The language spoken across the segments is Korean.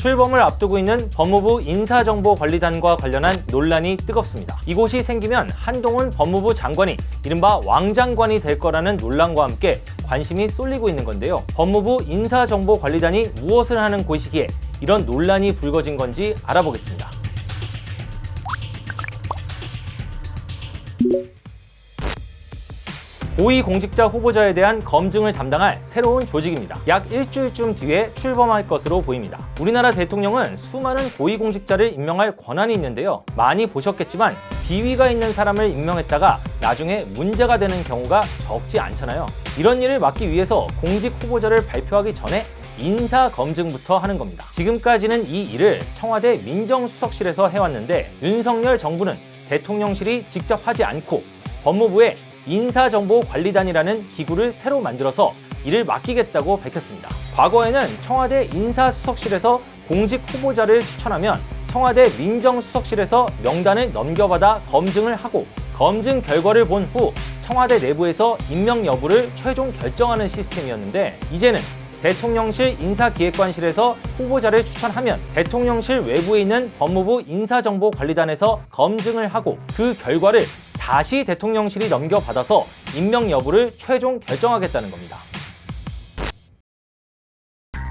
출범을 앞두고 있는 법무부 인사정보관리단과 관련한 논란이 뜨겁습니다. 이곳이 생기면 한동훈 법무부 장관이 이른바 왕장관이 될 거라는 논란과 함께 관심이 쏠리고 있는 건데요. 법무부 인사정보관리단이 무엇을 하는 곳이기에 이런 논란이 불거진 건지 알아보겠습니다. 고위공직자 후보자에 대한 검증을 담당할 새로운 조직입니다. 약 일주일쯤 뒤에 출범할 것으로 보입니다. 우리나라 대통령은 수많은 고위공직자를 임명할 권한이 있는데요. 많이 보셨겠지만 비위가 있는 사람을 임명했다가 나중에 문제가 되는 경우가 적지 않잖아요. 이런 일을 막기 위해서 공직 후보자를 발표하기 전에 인사검증부터 하는 겁니다. 지금까지는 이 일을 청와대 민정수석실에서 해왔는데 윤석열 정부는 대통령실이 직접 하지 않고 법무부에 인사정보관리단이라는 기구를 새로 만들어서 이를 맡기겠다고 밝혔습니다. 과거에는 청와대 인사수석실에서 공직 후보자를 추천하면 청와대 민정수석실에서 명단을 넘겨받아 검증을 하고 검증 결과를 본 후 청와대 내부에서 임명 여부를 최종 결정하는 시스템이었는데 이제는 대통령실 인사기획관실에서 후보자를 추천하면 대통령실 외부에 있는 법무부 인사정보관리단에서 검증을 하고 그 결과를 다시 대통령실이 넘겨받아서 임명 여부를 최종 결정하겠다는 겁니다.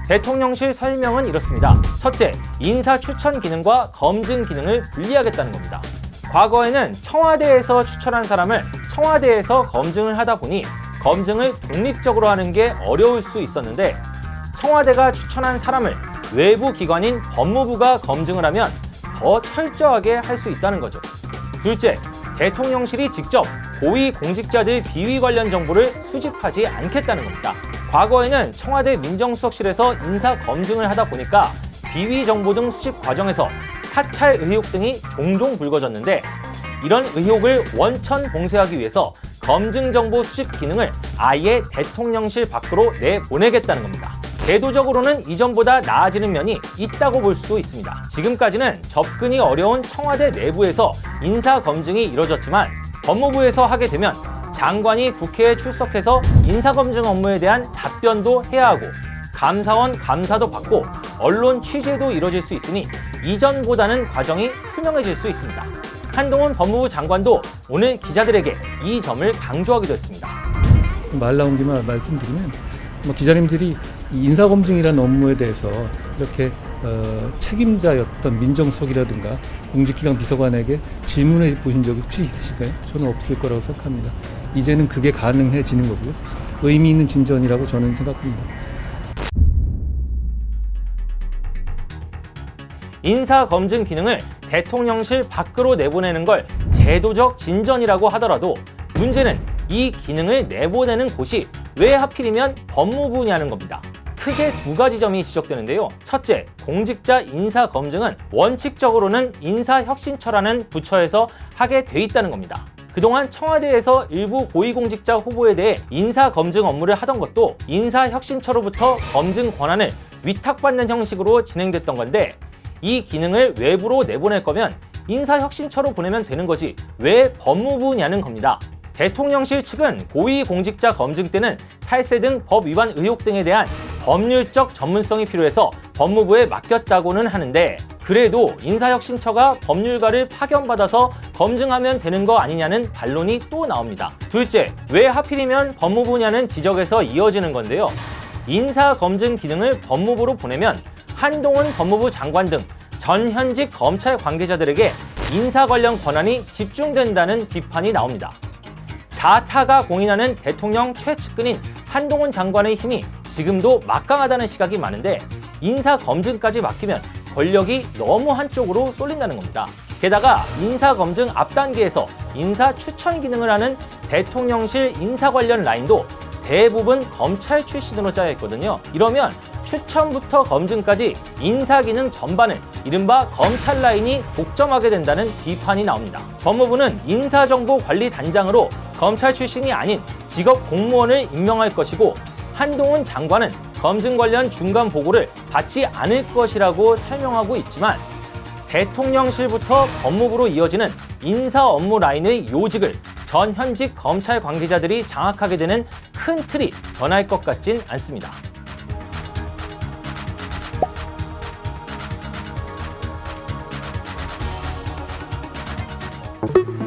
대통령실 설명은 이렇습니다. 첫째, 인사 추천 기능과 검증 기능을 분리하겠다는 겁니다. 과거에는 청와대에서 추천한 사람을 청와대에서 검증을 하다 보니 검증을 독립적으로 하는 게 어려울 수 있었는데 청와대가 추천한 사람을 외부 기관인 법무부가 검증을 하면 더 철저하게 할 수 있다는 거죠. 둘째, 대통령실이 직접 고위공직자들 비위 관련 정보를 수집하지 않겠다는 겁니다. 과거에는 청와대 민정수석실에서 인사 검증을 하다 보니까 비위 정보 등 수집 과정에서 사찰 의혹 등이 종종 불거졌는데 이런 의혹을 원천 봉쇄하기 위해서 검증 정보 수집 기능을 아예 대통령실 밖으로 내보내겠다는 겁니다. 제도적으로는 이전보다 나아지는 면이 있다고 볼 수도 있습니다. 지금까지는 접근이 어려운 청와대 내부에서 인사검증이 이뤄졌지만 법무부에서 하게 되면 장관이 국회에 출석해서 인사검증 업무에 대한 답변도 해야 하고 감사원 감사도 받고 언론 취재도 이뤄질 수 있으니 이전보다는 과정이 투명해질 수 있습니다. 한동훈 법무부 장관도 오늘 기자들에게 이 점을 강조하기도 했습니다. 말 나온 김에 말씀드리면 기자님들이 인사검증이라는 업무에 대해서 이렇게 책임자였던 민정수석이라든가 공직기관 비서관에게 질문해 보신 적이 혹시 있으실까요? 저는 없을 거라고 생각합니다. 이제는 그게 가능해지는 거고요. 의미 있는 진전이라고 저는 생각합니다. 인사검증 기능을 대통령실 밖으로 내보내는 걸 제도적 진전이라고 하더라도 문제는 이 기능을 내보내는 곳이 왜 하필이면 법무부냐는 겁니다. 크게 두 가지 점이 지적되는데요. 첫째, 공직자 인사검증은 원칙적으로는 인사혁신처라는 부처에서 하게 돼 있다는 겁니다. 그동안 청와대에서 일부 고위공직자 후보에 대해 인사검증 업무를 하던 것도 인사혁신처로부터 검증 권한을 위탁받는 형식으로 진행됐던 건데 이 기능을 외부로 내보낼 거면 인사혁신처로 보내면 되는 거지 왜 법무부냐는 겁니다. 대통령실 측은 고위공직자 검증 때는 탈세 등 법 위반 의혹 등에 대한 법률적 전문성이 필요해서 법무부에 맡겼다고는 하는데 그래도 인사혁신처가 법률가를 파견받아서 검증하면 되는 거 아니냐는 반론이 또 나옵니다. 둘째, 왜 하필이면 법무부냐는 지적에서 이어지는 건데요. 인사검증 기능을 법무부로 보내면 한동훈 법무부 장관 등 전 현직 검찰 관계자들에게 인사 관련 권한이 집중된다는 비판이 나옵니다. 자타가 공인하는 대통령 최측근인 한동훈 장관의 힘이 지금도 막강하다는 시각이 많은데 인사검증까지 맡기면 권력이 너무 한쪽으로 쏠린다는 겁니다. 게다가 인사검증 앞 단계에서 인사추천 기능을 하는 대통령실 인사 관련 라인도 대부분 검찰 출신으로 짜여 있거든요. 이러면 추천부터 검증까지 인사기능 전반을 이른바 검찰 라인이 독점하게 된다는 비판이 나옵니다. 법무부는 인사정보관리단장으로 검찰 출신이 아닌 직업 공무원을 임명할 것이고 한동훈 장관은 검증 관련 중간 보고를 받지 않을 것이라고 설명하고 있지만 대통령실부터 법무부로 이어지는 인사 업무 라인의 요직을 전 현직 검찰 관계자들이 장악하게 되는 큰 틀이 변할 것 같진 않습니다. 있습니다.